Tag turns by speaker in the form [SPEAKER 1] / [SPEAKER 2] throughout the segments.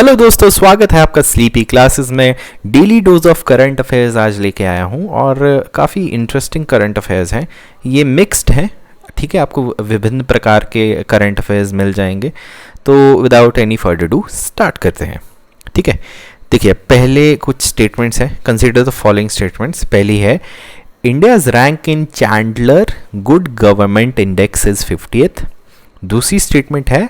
[SPEAKER 1] Hello दोस्तों, स्वागत है आपका स्लीपी क्लासेस में। Daily dose of current affairs आज लेके आया हूँ और काफ़ी इंटरेस्टिंग करंट अफेयर्स हैं। ये मिक्स्ड हैं, ठीक है। आपको विभिन्न प्रकार के करंट अफेयर्स मिल जाएंगे। तो without any further do start करते हैं, ठीक है। देखिए, पहले कुछ स्टेटमेंट्स हैं। Consider the following statements. पहली है, India's rank in Chandler good government index is 50th। दूसरी स्टेटमेंट है,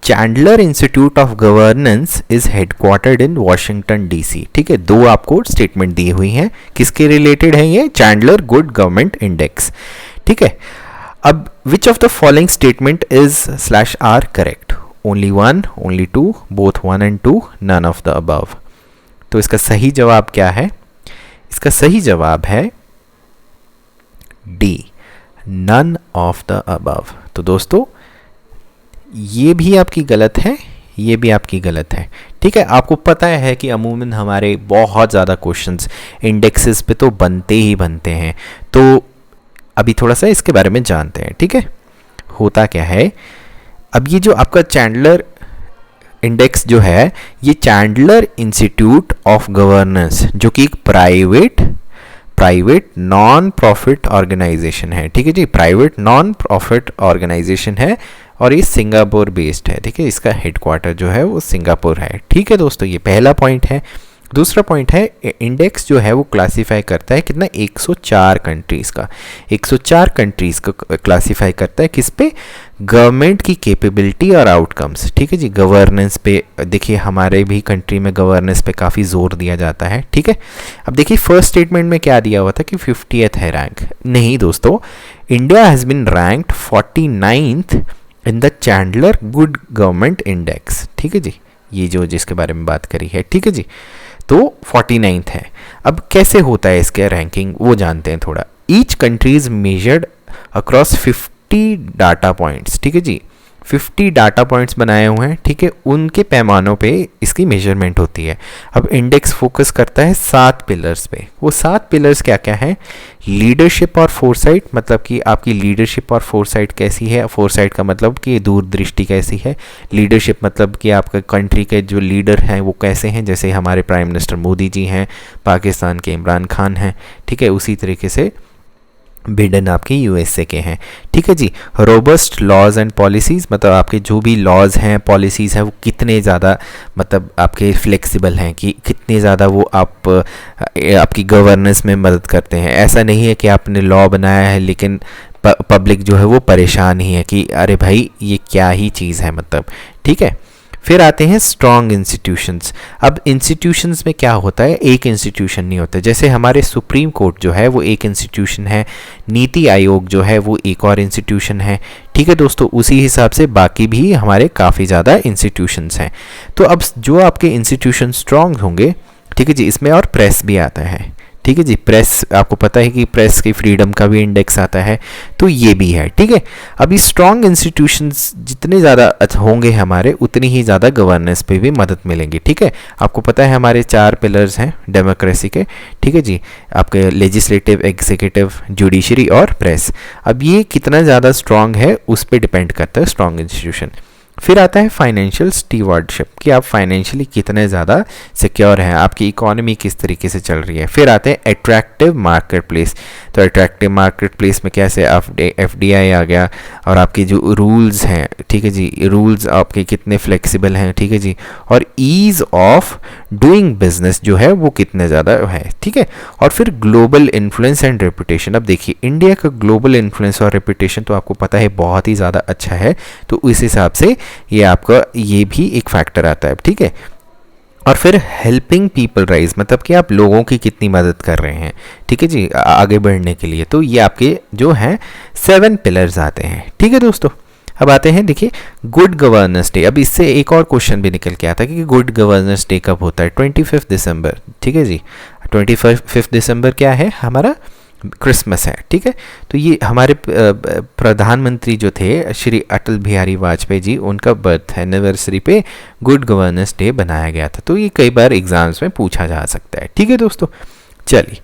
[SPEAKER 1] Chandler institute of governance is headquartered in Washington DC. ठीक है, दो आपको स्टेटमेंट दी हुई हैं। किसके रिलेटेड है ये? चैंडलर गुड गवर्नमेंट इंडेक्स, ठीक है। अब which of the following statement is slash are correct? Only one, only two, both 1 and 2, none of the above. तो इसका सही जवाब क्या है? इसका सही जवाब है D, none of the above. तो दोस्तों, ये भी आपकी गलत है, ये भी आपकी गलत है, ठीक है। आपको पता है कि अमूमन हमारे बहुत ज़्यादा क्वेश्चंस इंडेक्सेस पे तो बनते ही बनते हैं। तो अभी थोड़ा सा इसके बारे में जानते हैं, ठीक है। होता क्या है, अब ये जो आपका चैंडलर इंडेक्स जो है, ये चैंडलर इंस्टीट्यूट ऑफ गवर्नेंस, जो कि एक प्राइवेट नॉन प्रॉफिट ऑर्गेनाइजेशन है, ठीक है जी। प्राइवेट नॉन प्रॉफिट ऑर्गेनाइजेशन है और ये सिंगापुर बेस्ड है, ठीक है। इसका हेडक्वार्टर जो है वो सिंगापुर है, ठीक है दोस्तों। ये पहला पॉइंट है। दूसरा पॉइंट है, इंडेक्स जो है वो क्लासीफाई करता है कितना? 104 कंट्रीज़ का। 104 कंट्रीज़ को क्लासीफाई करता है किस पे? गवर्नमेंट की कैपेबिलिटी और आउटकम्स, ठीक है जी। गवर्नेंस पे देखिए, हमारे भी कंट्री में गवर्नेंस पे काफ़ी जोर दिया जाता है, ठीक है। अब देखिए, फर्स्ट स्टेटमेंट में क्या दिया हुआ था कि 50th है रैंक। नहीं दोस्तों, India has been ranked 49th in the Chandler good government index, ठीक है जी। ये जो जिसके बारे में बात करी है, ठीक है जी। तो 49th है। अब कैसे होता है इसके रैंकिंग, वो जानते हैं थोड़ा। Each country is measured across 50 data points, ठीक है जी। 50 डाटा पॉइंट्स बनाए हुए हैं, ठीक है। उनके पैमानों पे इसकी मेजरमेंट होती है। अब इंडेक्स फोकस करता है 7 पिलर्स पे। वो 7 पिलर्स क्या क्या हैं? लीडरशिप और फोरसाइट, मतलब कि आपकी लीडरशिप और फोरसाइट कैसी है। फोरसाइट का मतलब कि दूरदृष्टि कैसी है। लीडरशिप मतलब कि आपका कंट्री के जो लीडर हैं वो कैसे हैं, जैसे हमारे प्राइम मिनिस्टर मोदी जी हैं, पाकिस्तान के इमरान खान हैं, ठीक है। उसी तरीके से बिडेन आपके यूएसए के हैं, ठीक है जी। रोबस्ट लॉज एंड पॉलिसीज़, मतलब आपके जो भी लॉज हैं, पॉलिसीज़ हैं, वो कितने ज़्यादा मतलब आपके फ्लेक्सिबल हैं, कि कितने ज़्यादा वो आपकी गवर्नेंस में मदद करते हैं। ऐसा नहीं है कि आपने लॉ बनाया है लेकिन पब्लिक जो है वो परेशान ही है कि अरे भाई ये क्या ही चीज़ है, मतलब, ठीक है। फिर आते हैं स्ट्रॉन्ग इंस्टीट्यूशंस। अब इंस्टीट्यूशंस में क्या होता है? एक इंस्टीट्यूशन नहीं होता। जैसे हमारे सुप्रीम कोर्ट जो है वो एक इंस्टीट्यूशन है, नीति आयोग जो है वो एक और इंस्टीट्यूशन है, ठीक है दोस्तों। उसी हिसाब से बाकी भी हमारे काफ़ी ज़्यादा इंस्टीट्यूशंस हैं। तो अब जो आपके इंस्टीट्यूशन स्ट्रॉन्ग होंगे, ठीक है जी, इसमें और प्रेस भी आता है, ठीक है जी। प्रेस, आपको पता है कि प्रेस की फ्रीडम का भी इंडेक्स आता है, तो ये भी है, ठीक है। अभी स्ट्रॉन्ग इंस्टीट्यूशंस जितने ज़्यादा होंगे हमारे, उतनी ही ज़्यादा गवर्नेंस पे भी मदद मिलेंगी, ठीक है। आपको पता है हमारे 4 पिलर्स हैं डेमोक्रेसी के, ठीक है जी। आपके लेजिस्लेटिव, एग्जीक्यूटिव, जुडिशरी और प्रेस। अब ये कितना ज़्यादा स्ट्रॉन्ग है उस पर डिपेंड करता है स्ट्रॉन्ग इंस्टीट्यूशन। फिर आता है फाइनेंशियल स्टीवर्डशिप, कि आप फाइनेंशियली कितने ज़्यादा सिक्योर हैं, आपकी इकोनॉमी किस तरीके से चल रही है। फिर आते हैं अट्रैक्टिव मार्केट प्लेस। तो अट्रैक्टिव मार्केट प्लेस में कैसे FDI आ गया, और आपके जो रूल्स हैं, ठीक है जी, रूल्स आपके कितने फ्लेक्सिबल हैं, ठीक है जी। और ईज़ ऑफ डूइंग बिजनेस जो है वो कितने ज़्यादा है, ठीक है। और फिर ग्लोबल इन्फ्लुएंस एंड रेपुटेशन। अब देखिए, इंडिया का ग्लोबल इन्फ्लुएंस और रेपुटेशन तो आपको पता है बहुत ही ज़्यादा अच्छा है, तो उस हिसाब से ये आपका ये भी एक फैक्टर आता है, ठीक है। और फिर हेल्पिंग पीपल राइज, मतलब कि आप लोगों की कितनी मदद कर रहे हैं, ठीक है जी, आगे बढ़ने के लिए। तो ये आपके जो हैं 7 पिलर्स आते हैं, ठीक है दोस्तों। अब आते हैं, देखिए, गुड गवर्नेंस डे। अब इससे एक और क्वेश्चन भी निकल के आता है कि गुड गवर्नेंस डे कब होता है? 25 दिसंबर, ठीक है जी। 25 दिसंबर क्या है? हमारा क्रिसमस है, ठीक है। तो ये हमारे प्रधानमंत्री जो थे श्री अटल बिहारी वाजपेयी जी, उनका बर्थ एनिवर्सरी पे गुड गवर्नेंस डे बनाया गया था। तो ये कई बार एग्जाम्स में पूछा जा सकता है, ठीक है दोस्तों। चलिए,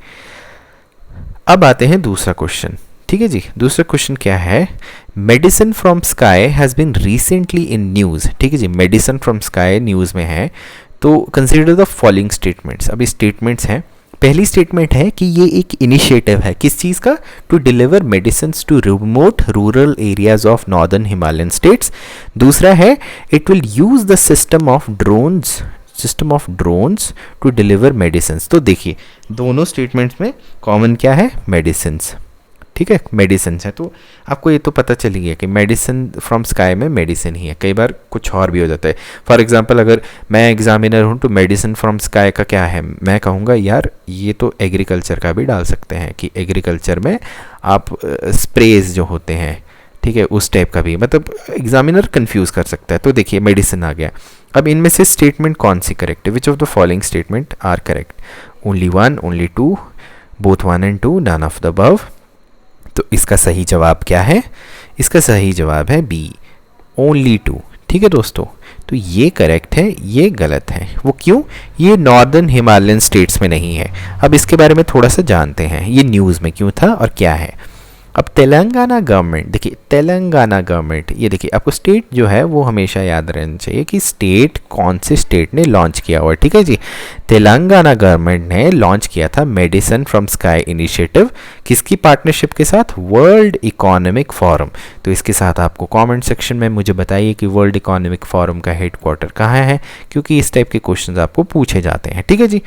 [SPEAKER 1] अब आते हैं दूसरा क्वेश्चन, ठीक है जी। दूसरा क्वेश्चन क्या है, medicine from sky has been recently in news. ठीक है जी, मेडिसिन फ्रॉम स्काई न्यूज़ में है, तो कंसिडर द फॉलोइंग स्टेटमेंट्स। अभी स्टेटमेंट्स हैं। पहली स्टेटमेंट है कि ये एक इनिशिएटिव है, किस चीज़ का, to deliver medicine to remote rural areas of northern Himalayan states. दूसरा है, it will use the system of drones to deliver medicine. तो देखिए दोनों स्टेटमेंट्स में कॉमन क्या है, मेडिसिन। ठीक है, मेडिसिन है, तो आपको ये तो पता चल गया कि मेडिसिन फ्रॉम स्काई में मेडिसिन ही है। कई बार कुछ और भी हो जाता है। फॉर एग्जांपल अगर मैं एग्जामिनर हूँ तो मेडिसिन फ्रॉम स्काई का क्या है, मैं कहूँगा यार ये तो एग्रीकल्चर का भी डाल सकते हैं कि एग्रीकल्चर में आप स्प्रेज जो होते हैं, ठीक है, उस टाइप का भी, मतलब एग्जामिनर कंफ्यूज कर सकता है। तो देखिए मेडिसिन आ गया। अब इनमें से स्टेटमेंट कौन सी करेक्ट है, which of the following statement are correct, only one, only two, both one and two, none of the above. तो इसका सही जवाब क्या है, इसका सही जवाब है बी, ओनली टू। ठीक है दोस्तों, तो ये करेक्ट है, ये गलत है। वो क्यों, ये नॉर्दर्न हिमालयन स्टेट्स में नहीं है। अब इसके बारे में थोड़ा सा जानते हैं, ये न्यूज़ में क्यों था और क्या है। अब तेलंगाना गवर्नमेंट, देखिए तेलंगाना गवर्नमेंट, ये देखिए आपको स्टेट जो है वो हमेशा याद रहना चाहिए कि स्टेट कौन से स्टेट ने लॉन्च किया हुआ है। ठीक है जी, तेलंगाना गवर्नमेंट ने लॉन्च किया था मेडिसिन फ्रॉम स्काई इनिशिएटिव, किसकी पार्टनरशिप के साथ, वर्ल्ड इकोनॉमिक फोरम। तो इसके साथ आपको कमेंट सेक्शन में मुझे बताइए कि वर्ल्ड इकोनॉमिक फोरम का हेडक्वार्टर कहाँ है, क्योंकि इस टाइप के क्वेश्चन आपको पूछे जाते हैं। ठीक है जी।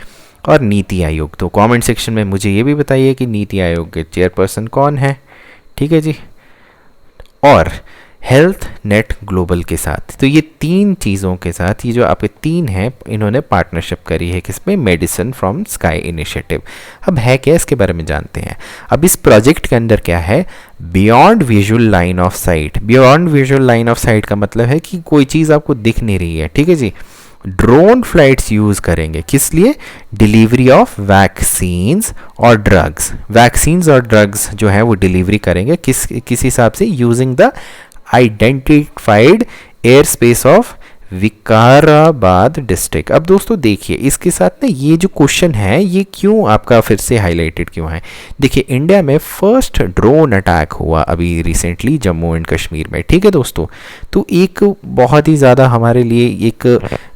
[SPEAKER 1] और नीति आयोग, तो कमेंट सेक्शन में मुझे ये भी बताइए कि नीति आयोग के चेयरपर्सन कौन है। ठीक है जी। और हेल्थ नेट ग्लोबल के साथ, तो ये तीन चीज़ों के साथ, ये जो आपके तीन हैं, इन्होंने पार्टनरशिप करी है किसमें, मेडिसिन फ्रॉम स्काई इनिशिएटिव। अब है क्या, इसके बारे में जानते हैं। अब इस प्रोजेक्ट के अंदर क्या है, beyond visual line of site. Beyond visual line of site का मतलब है कि कोई चीज़ आपको दिख नहीं रही है। ठीक है जी। ड्रोन फ्लाइट्स यूज़ करेंगे, किस लिए, डिलीवरी ऑफ वैक्सीन्स और ड्रग्स। वैक्सीन्स और ड्रग्स जो है वो डिलीवरी करेंगे किस हिसाब से, using the identified air space of Vikarabad district. अब दोस्तों देखिए इसके साथ ना ये जो क्वेश्चन है ये क्यों आपका फिर से हाईलाइटेड क्यों है। देखिए इंडिया में फर्स्ट ड्रोन अटैक हुआ अभी रिसेंटली जम्मू एंड कश्मीर में। ठीक है दोस्तों, तो एक बहुत ही ज़्यादा हमारे लिए एक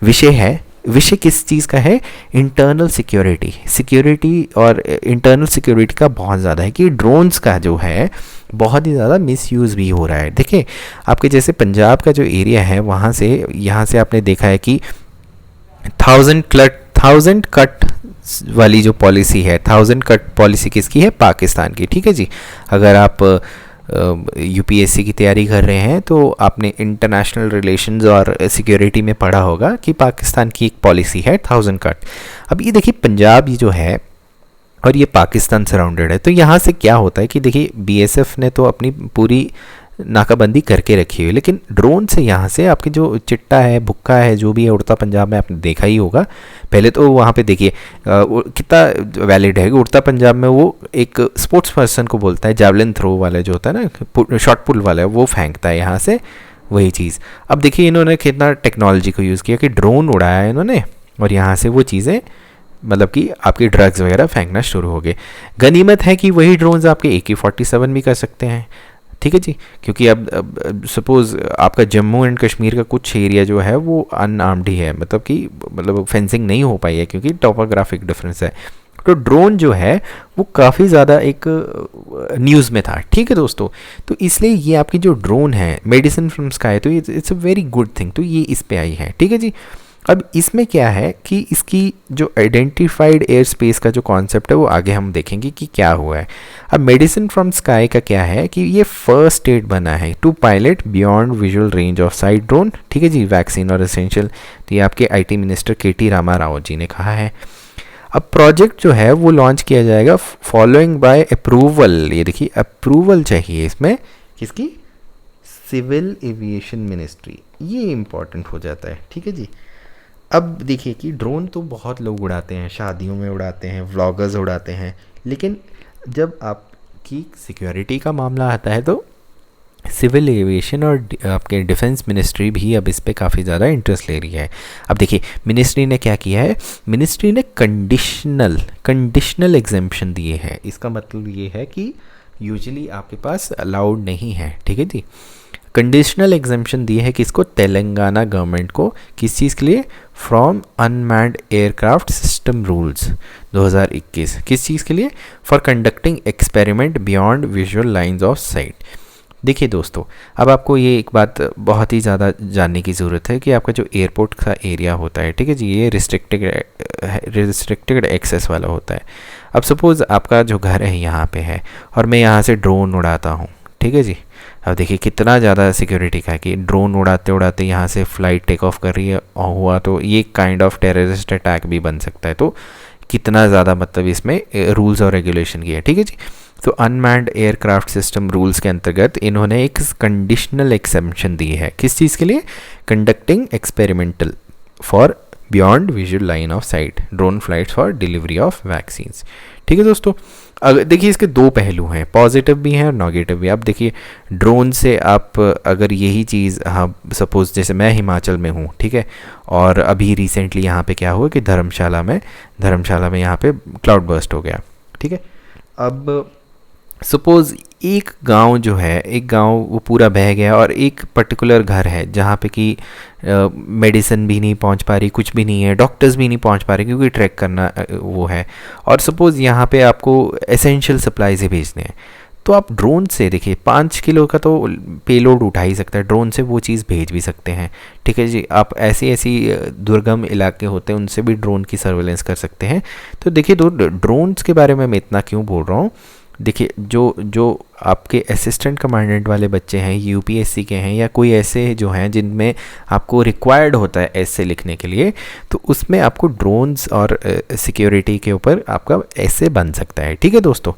[SPEAKER 1] विषय है। विषय किस चीज़ का है, इंटरनल सिक्योरिटी और इंटरनल सिक्योरिटी का बहुत ज़्यादा है कि ड्रोन्स का जो है बहुत ही ज़्यादा मिसयूज़ भी हो रहा है। देखिए आपके जैसे पंजाब का जो एरिया है वहाँ से यहाँ से आपने देखा है कि 1000 कट वाली जो पॉलिसी है, 1000 कट पॉलिसी किसकी है, पाकिस्तान की। ठीक है जी। अगर आप यूपीएससी की तैयारी कर रहे हैं तो आपने इंटरनेशनल रिलेशंस और सिक्योरिटी में पढ़ा होगा कि पाकिस्तान की एक पॉलिसी है 1000 कट। अब ये देखिए पंजाब ये जो है और ये पाकिस्तान सराउंडेड है, तो यहाँ से क्या होता है कि देखिए बीएसएफ ने तो अपनी पूरी नाकाबंदी करके रखी हुई, लेकिन ड्रोन से यहाँ से आपके जो चिट्टा है, भुक्का है, जो भी है उड़ता पंजाब में आपने देखा ही होगा। पहले तो वहाँ पे देखिए कितना वैलिड है, उड़ता पंजाब में वो एक स्पोर्ट्स पर्सन को बोलता है, जैवलिन थ्रो वाला जो होता है ना, शॉर्ट पुल वाला है, वो फेंकता है यहाँ से वही चीज़। अब देखिए इन्होंने कितना टेक्नोलॉजी को यूज़ किया कि ड्रोन उड़ाया इन्होंने और यहाँ से वो चीज़ें मतलब कि आपके ड्रग्स वगैरह फेंकना शुरू हो गए। गनीमत है कि वही ड्रोन्स आपके AK-47 भी कर सकते हैं। ठीक है जी, क्योंकि अब सपोज़ आपका जम्मू एंड कश्मीर का कुछ एरिया जो है वो अनआर्म्ड ही है, मतलब फेंसिंग नहीं हो पाई है क्योंकि टोपोग्राफिक डिफरेंस है। तो ड्रोन जो है वो काफ़ी ज़्यादा एक न्यूज़ में था। ठीक है दोस्तों, तो इसलिए ये आपकी जो ड्रोन है मेडिसिन फ्रॉम स्काई, तो it's a very good thing, तो ये इस पे आई है। ठीक है जी। अब इसमें क्या है कि इसकी जो आइडेंटिफाइड एयर स्पेस का जो कॉन्सेप्ट है वो आगे हम देखेंगे कि क्या हुआ है। अब मेडिसिन फ्रॉम स्काई का क्या है कि ये फर्स्ट स्टेट बना है to pilot beyond visual range of sight drone. ठीक है जी, वैक्सीन और एसेंशियल, तो ये आपके IT मिनिस्टर KT रामाराव जी ने कहा है। अब प्रोजेक्ट जो है वो लॉन्च किया जाएगा फॉलोइंग बाय अप्रूवल। ये देखिए अप्रूवल चाहिए इसमें, किसकी, सिविल एविएशन मिनिस्ट्री, ये इम्पॉर्टेंट हो जाता है। ठीक है जी। अब देखिए कि ड्रोन तो बहुत लोग उड़ाते हैं, शादियों में उड़ाते हैं, व्लॉगर्स उड़ाते हैं, लेकिन जब आपकी सिक्योरिटी का मामला आता है तो सिविल एविएशन और आपके डिफेंस मिनिस्ट्री भी अब इस पे काफ़ी ज़्यादा इंटरेस्ट ले रही है। अब देखिए मिनिस्ट्री ने क्या किया है, मिनिस्ट्री ने कंडीशनल एग्जेम्पशन दिए हैं। इसका मतलब ये है कि यूजुअली आपके पास अलाउड नहीं है, ठीक है जी। कंडीशनल एग्जाम्पशन दी है किसको, तेलंगाना गवर्नमेंट को, किस चीज़ के लिए, from unmanned aircraft system rules 2021, किस चीज़ के लिए, for conducting experiment beyond visual lines of site. देखिए दोस्तों, अब आपको ये एक बात बहुत ही ज़्यादा जानने की ज़रूरत है कि आपका जो एयरपोर्ट का एरिया होता है, ठीक है जी, ये रिस्ट्रिक्टेड एक्सेस वाला होता है। अब सपोज़ आपका जो घर है यहाँ पे है और मैं यहाँ से ड्रोन उड़ाता हूँ, ठीक है जी। अब देखिए कितना ज़्यादा सिक्योरिटी का है कि ड्रोन उड़ाते उड़ाते यहाँ से फ़्लाइट टेक ऑफ कर रही है और हुआ तो ये काइंड ऑफ टेररिस्ट अटैक भी बन सकता है। तो कितना ज़्यादा मतलब इसमें रूल्स और रेगुलेशन की है, ठीक है जी। तो अनमैन्ड एयरक्राफ्ट सिस्टम रूल्स के अंतर्गत इन्होंने एक कंडीशनल एक्सेप्शन दी है, किस चीज़ के लिए, conducting experimental for beyond visual line of sight drone flights for delivery of vaccines. ठीक है दोस्तों, अगर देखिए इसके दो पहलू हैं, पॉजिटिव भी हैं और नेगेटिव भी। आप देखिए ड्रोन से आप अगर यही चीज़, हाँ सपोज़ जैसे मैं हिमाचल में हूँ, ठीक है, और अभी रिसेंटली यहाँ पे क्या हुआ कि धर्मशाला में यहाँ पे क्लाउड बर्स्ट हो गया, ठीक है। अब सपोज़ एक गांव जो है, एक गांव वो पूरा बह गया और एक पर्टिकुलर घर है जहाँ पे कि मेडिसिन भी नहीं पहुँच पा रही, कुछ भी नहीं है, डॉक्टर्स भी नहीं पहुँच पा रहे क्योंकि ट्रैक करना वो है, और सपोज़ यहाँ पे आपको एसेंशियल सप्लाईज ही भेजने हैं, तो आप ड्रोन से देखिए 5 किलो का तो पेलोड उठा ही सकता है, ड्रोन से वो चीज़ भेज भी सकते हैं, ठीक है जी। आप ऐसी दुर्गम इलाके होते हैं उनसे भी ड्रोन की सर्वेलेंस कर सकते हैं। तो देखिए ड्रोन्स के बारे में मैं इतना क्यों बोल रहा हूँ, देखिए जो आपके असिस्टेंट कमांडेंट वाले बच्चे हैं, यूपीएससी के हैं या कोई ऐसे जो हैं जिनमें आपको रिक्वायर्ड होता है ऐसे लिखने के लिए, तो उसमें आपको ड्रोन्स और सिक्योरिटी के ऊपर आपका ऐसे बन सकता है, ठीक है दोस्तों।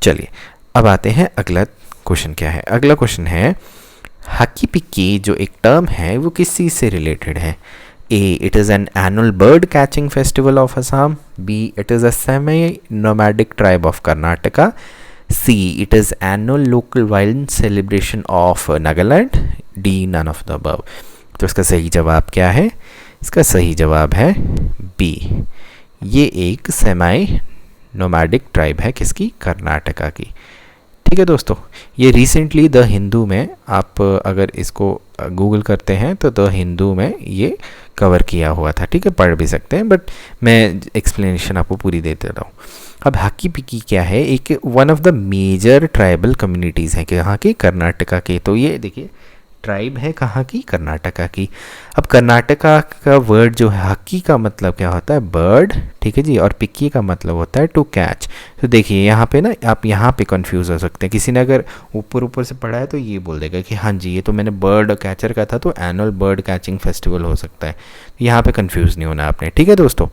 [SPEAKER 1] चलिए अब आते हैं अगला क्वेश्चन क्या है। अगला क्वेश्चन है हकी पिक्की जो एक टर्म है वो किस चीज़ से रिलेटेड है। A. It is an annual bird catching festival of Assam. B. It is a semi-nomadic tribe of Karnataka. C. It is annual local violence celebration of Nagaland. D. None of the above. तो इसका सही जवाब क्या है? इसका सही जवाब है B. ये एक सेमाई नोमैडिक ट्राइब है, किसकी, कर्नाटका की। ठीक है दोस्तों, ये रिसेंटली द हिंदू में आप अगर इसको गूगल करते हैं तो द हिंदू में ये कवर किया हुआ था, ठीक है, पढ़ भी सकते हैं, बट मैं एक्सप्लेनेशन आपको पूरी देते रहा हूँ। अब हकी पिकी क्या है, एक one of the major tribal communities हैं कि यहाँ की कर्नाटका के। तो ये देखिए ट्राइब है कहाँ की, कर्नाटका की। अब कर्नाटका का वर्ड जो है हकी का मतलब क्या होता है, बर्ड, ठीक है जी, और पिक्की का मतलब होता है टू कैच। तो देखिए यहाँ पे ना आप यहाँ पे कंफ्यूज हो सकते हैं, किसी ने अगर ऊपर से पढ़ा है तो ये बोल देगा कि हाँ जी ये तो मैंने बर्ड कैचर का था तो एनुअल बर्ड कैचिंग फेस्टिवल हो सकता है। यहाँ पे कंफ्यूज नहीं होना आपने, ठीक है दोस्तों,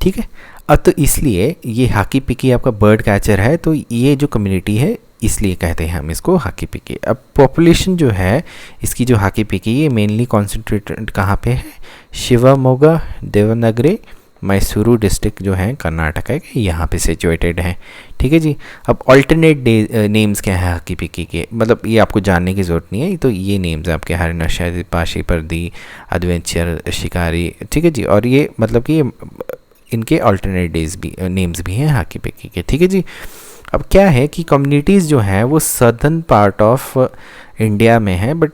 [SPEAKER 1] ठीक है। अब तो इसलिए ये हाकी पिकी आपका बर्ड कैचर है, तो ये जो कम्युनिटी है इसलिए कहते हैं हम इसको हाकी पिकी। अब पॉपुलेशन जो है इसकी जो हाकी पिकी, ये मेनली कॉन्सेंट्रेटेड कहाँ पे है, शिवमोगा, देवनागरी, मैसूरू डिस्ट्रिक्ट जो है कर्नाटका के, यहाँ पे सिचुएटेड हैं, ठीक है जी। अब ऑल्टरनेट नेम्स क्या है हाकी पिकी के, मतलब ये आपको जानने की ज़रूरत नहीं है, तो ये नेम्स आपके हरिनशा, पाशी परदी, एडवेंचर, शिकारी, ठीक है जी। और ये मतलब कि इनके ऑल्टरनेट डेज भी नेम्स भी हैं हाकी पिकी के, ठीक है जी। अब क्या है कि कम्युनिटीज़ जो हैं वो सदर्न पार्ट ऑफ इंडिया में हैं, बट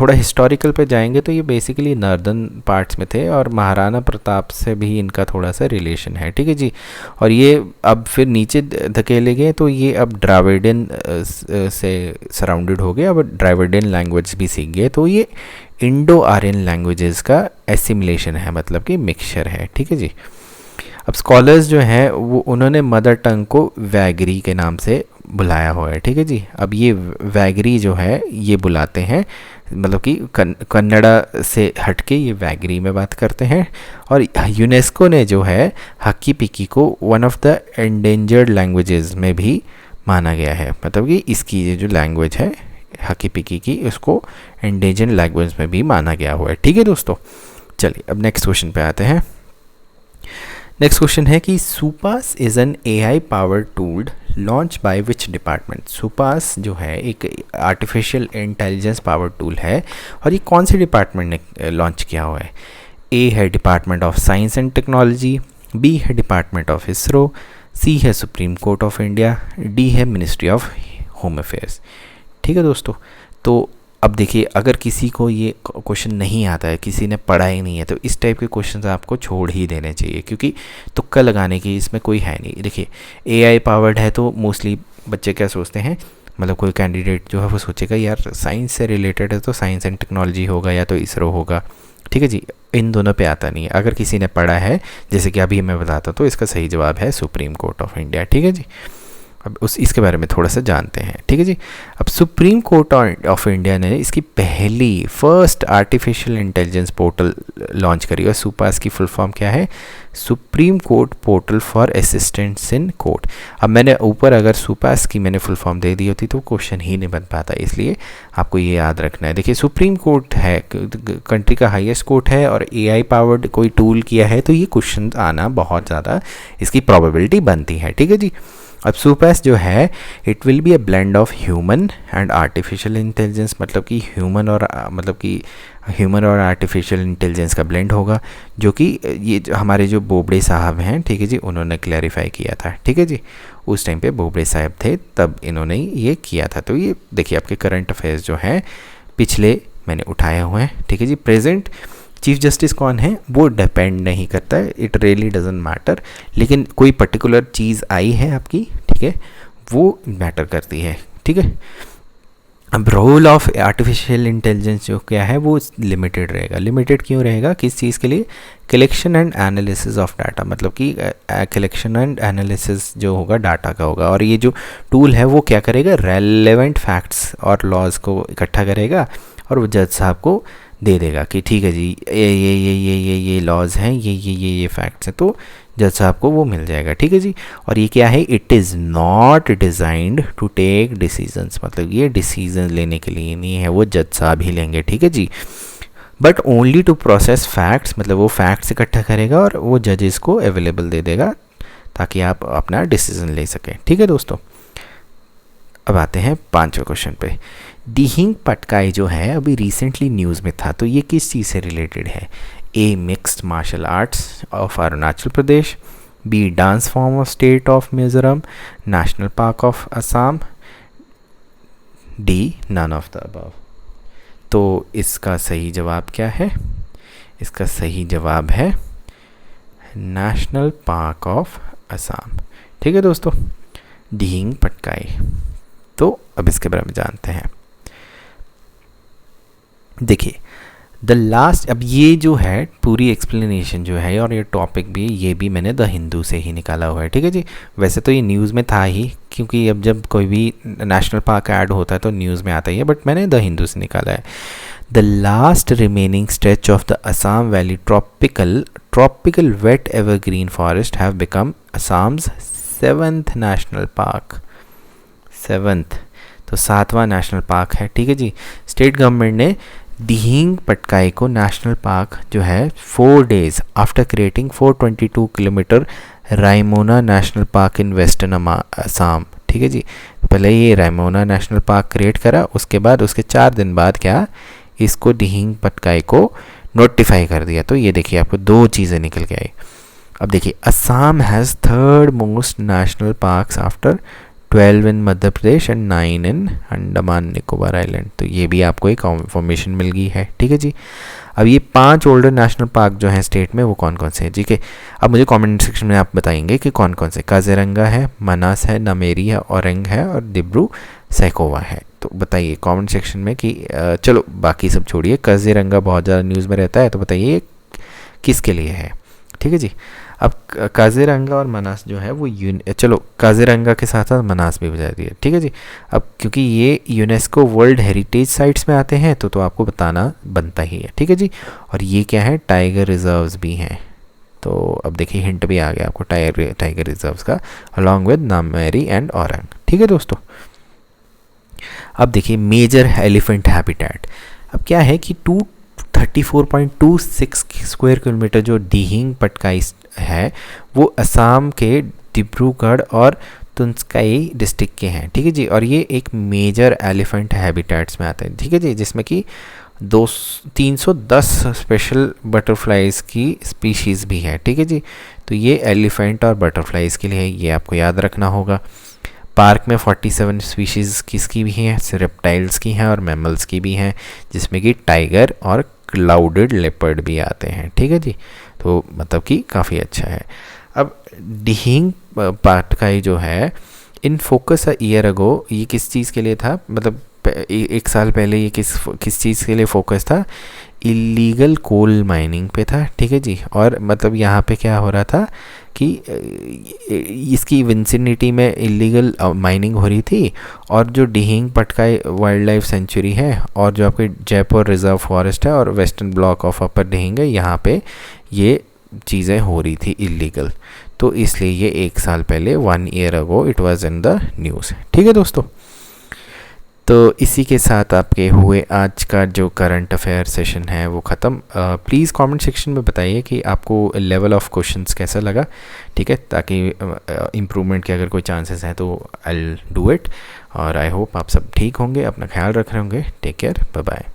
[SPEAKER 1] थोड़ा हिस्टोरिकल पे जाएंगे तो ये बेसिकली नॉर्दर्न पार्ट्स में थे, और महाराणा प्रताप से भी इनका थोड़ा सा रिलेशन है, ठीक है जी। और ये अब फिर नीचे धकेले गए तो ये अब द्राविडियन से सराउंडेड हो गए, अब द्राविडियन लैंग्वेज भी सीख गए, तो ये इंडो आर्यन लैंग्वेजेस का एसिमिलेशन है, मतलब कि मिक्सचर है, ठीक है जी। अब स्कॉलर्स जो हैं वो उन्होंने मदर टंग को वैगरी के नाम से बुलाया हुआ है, ठीक है जी। अब ये वैगरी जो है ये बुलाते हैं, मतलब कि कन्नड़ा से हटके ये वैगरी में बात करते हैं। और यूनेस्को ने जो है हकी पिकी को one of the endangered languages में भी माना गया है, मतलब कि इसकी ये जो लैंग्वेज है हकी पिकी की, उसको एंडेंजर्ड लैंग्वेज में भी माना गया हुआ है, ठीक है दोस्तों। चलिए अब नेक्स्ट क्वेश्चन पे आते हैं। नेक्स्ट क्वेश्चन है कि SUPACE is an AI powered tool launch by which department. SUPACE जो है एक आर्टिफिशियल इंटेलिजेंस पावर्ड टूल है, और ये कौन से डिपार्टमेंट ने लॉन्च किया हुआ है। A है department of science and technology, B है डिपार्टमेंट ऑफ इसरो, सी है supreme court of India, D है मिनिस्ट्री ऑफ होम अफेयर्स। ठीक है दोस्तों, तो अब देखिए अगर किसी को ये क्वेश्चन नहीं आता है, किसी ने पढ़ा ही नहीं है, तो इस टाइप के क्वेश्चंस आपको छोड़ ही देने चाहिए, क्योंकि तुक्का लगाने की इसमें कोई है नहीं। देखिए एआई पावर्ड है तो मोस्टली बच्चे क्या सोचते हैं, मतलब कोई कैंडिडेट जो है वो सोचेगा यार साइंस से रिलेटेड है तो साइंस एंड टेक्नोलॉजी होगा या तो इसरो होगा। ठीक है जी, इन दोनों पे आता नहीं है। अगर किसी ने पढ़ा है, जैसे कि अभी मैं बताता, तो इसका सही जवाब है सुप्रीम कोर्ट ऑफ इंडिया। ठीक है जी, अब इसके बारे में थोड़ा सा जानते हैं। ठीक है जी, अब सुप्रीम कोर्ट ऑफ इंडिया ने इसकी first artificial intelligence portal launch करी, और सुपास की फुल फॉर्म क्या है, supreme court portal for assistants in court. अब मैंने ऊपर अगर सुपास की मैंने फुल फॉर्म दे दी होती तो क्वेश्चन ही नहीं बन पाता, इसलिए आपको ये याद रखना है। देखिए सुप्रीम कोर्ट है, कंट्री का हाईएस्ट कोर्ट है, और एआई पावर्ड कोई टूल किया है, तो ये क्वेश्चन आना बहुत ज़्यादा इसकी प्रोबेबिलिटी बनती है। ठीक है जी, अब सुपास जो है it will be a blend of human and artificial intelligence, मतलब कि ह्यूमन और आर्टिफिशियल इंटेलिजेंस का ब्लेंड होगा, जो कि ये हमारे जो बोबड़े साहब हैं, ठीक है जी, उन्होंने क्लैरिफाई किया था। ठीक है जी, उस टाइम पे बोबड़े साहब थे तब इन्होंने ये किया था। तो ये देखिए आपके करंट अफेयर्स जो हैं पिछले मैंने उठाए हुए हैं। ठीक है जी, प्रेजेंट चीफ जस्टिस कौन है वो डिपेंड नहीं करता है, इट रियली डजंट मैटर, लेकिन कोई पर्टिकुलर चीज़ आई है आपकी, ठीक है, वो मैटर करती है। ठीक है, अब रोल ऑफ आर्टिफिशियल इंटेलिजेंस जो क्या है वो लिमिटेड रहेगा। लिमिटेड क्यों रहेगा, किस चीज़ के लिए, collection and analysis of data, मतलब कि कलेक्शन एंड एनालिसिस जो होगा डाटा का होगा, और ये जो टूल है वो क्या करेगा, रेलेवेंट फैक्ट्स और लॉज को इकट्ठा करेगा और वो जज साहब को दे देगा कि ठीक है जी ये लॉज हैं, ये फैक्ट्स हैं, तो जज साहब को वो मिल जाएगा। ठीक है जी, और ये क्या है, it is not designed to take decisions, मतलब ये डिसीजन लेने के लिए नहीं है, वो जज साहब ही लेंगे। ठीक है जी, but only to process facts, मतलब वो फैक्ट्स इकट्ठा करेगा और वो जजेस को अवेलेबल दे देगा ताकि आप अपना डिसीजन ले सकें। ठीक है दोस्तों, अब आते हैं 5वें क्वेश्चन पे। दिहिंग पटकाई जो है अभी रिसेंटली न्यूज़ में था, तो ये किस चीज़ से रिलेटेड है, a mixed martial arts of Arunachal Pradesh, b dance form of state of Mizoram, national park of Assam, d none of the above. तो इसका सही जवाब क्या है, इसका सही जवाब है नेशनल पार्क ऑफ असम। ठीक है दोस्तों, दिहिंग पटकाई। तो अब इसके बारे में जानते हैं। देखिए द लास्ट, अब ये जो है पूरी एक्सप्लेनेशन जो है और ये टॉपिक भी, ये भी मैंने द हिंदू से ही निकाला हुआ है। ठीक है जी, वैसे तो ये न्यूज़ में था ही, क्योंकि अब जब कोई भी नेशनल पार्क ऐड होता है तो न्यूज़ में आता ही है, बट मैंने द हिंदू से निकाला है। The last remaining stretch of the Assam valley tropical wet evergreen forest have become Assam's 7th national park. 7th, तो 7वां नेशनल पार्क है। ठीक है जी, स्टेट गवर्नमेंट ने दिहिंग पटकाई को नेशनल पार्क जो है 4 days after creating 422 kilometre Raimona national park in western Assam. ठीक है जी, पहले ये रायमोना नेशनल पार्क क्रिएट करा, उसके बाद उसके 4 दिन बाद क्या, इसको दिहिंग पटकाई को नोटिफाई कर दिया। तो ये देखिए आपको 2 चीज़ें निकल के आई। अब देखिए Assam has 3rd most national parks after 12 in Madhya Pradesh and 9 in Andaman Nicobar island. तो ये भी आपको एक इन्फॉर्मेशन मिल गई है। ठीक है जी, अब ये 5 ओल्डर नेशनल पार्क जो हैं स्टेट में वो कौन कौन से हैं। ठीक है, अब मुझे कमेंट सेक्शन में आप बताएंगे कि कौन कौन से, काजीरंगा है, मनास है, नमेरी है, औरंग है और डिब्रू सैखोवा है। तो बताइए कमेंट सेक्शन में कि चलो बाकी सब छोड़िए, काजीरंगा बहुत ज़्यादा न्यूज़ में रहता है, तो बताइए किसके लिए है। ठीक है जी, अब काजीरंगा और मनास जो है वो चलो काजीरंगा के साथ साथ मनास भी बजा दिए। ठीक है जी, अब क्योंकि ये यूनेस्को वर्ल्ड हेरिटेज साइट्स में आते हैं तो आपको बताना बनता ही है। ठीक है जी, और ये क्या है, टाइगर रिजर्व्स भी हैं। तो अब देखिए हिंट भी आ गया आपको टाइगर रिजर्व्स का, along with Nameri and Orang. ठीक है दोस्तों, अब देखिए मेजर एलिफेंट हैबिटेट। अब क्या है कि 234.26 स्क्वायर किलोमीटर जो दिहिंग पटकाई है वो असम के डिब्रूगढ़ और तुंस्काई डिस्ट्रिक्ट के हैं। ठीक है जी, और ये एक मेजर एलिफेंट हैबिटेट्स में आते हैं। ठीक है जी, जिसमें कि दो 310 स्पेशल बटरफ्लाइज़ की स्पीशीज़ भी है, ठीक है जी। तो ये एलिफेंट और बटरफ्लाइज़ के लिए है, ये आपको याद रखना होगा। पार्क में 47 स्पीशीज़ किसकी भी हैं, रेप्टाइल्स की हैं और मैमल्स की भी हैं, जिसमें कि टाइगर और क्लाउडेड लेपर्ड भी आते हैं, ठीक है जी। तो मतलब कि काफ़ी अच्छा है। अब डिहिंग पार्ट का ही जो है, in focus a year ago, ये किस चीज़ के लिए था, मतलब एक साल पहले ये किस चीज़ के लिए फोकस था, इलीगल कोल माइनिंग पे था, ठीक है जी। और मतलब यहाँ पे क्या हो रहा था कि इसकी विंसिनिटी में इलीगल माइनिंग हो रही थी, और जो Dihing Patkai wild life sanctuary है और जो आपके जयपुर रिजर्व फॉरेस्ट है और western block of upper Dihing है, यहाँ पे ये चीज़ें हो रही थी इलीगल। तो इसलिए ये एक साल पहले 1 year ago it was in the news, ठीक है दोस्तों। तो इसी के साथ आपके हुए आज का जो करंट अफेयर सेशन है वो ख़त्म। प्लीज़ कमेंट सेक्शन में बताइए कि आपको लेवल ऑफ क्वेश्चंस कैसा लगा, ठीक है, ताकि इम्प्रूवमेंट के अगर कोई चांसेस हैं तो आई विल डू इट। और आई होप आप सब ठीक होंगे, अपना ख्याल रख रहे होंगे। Take care, bye bye.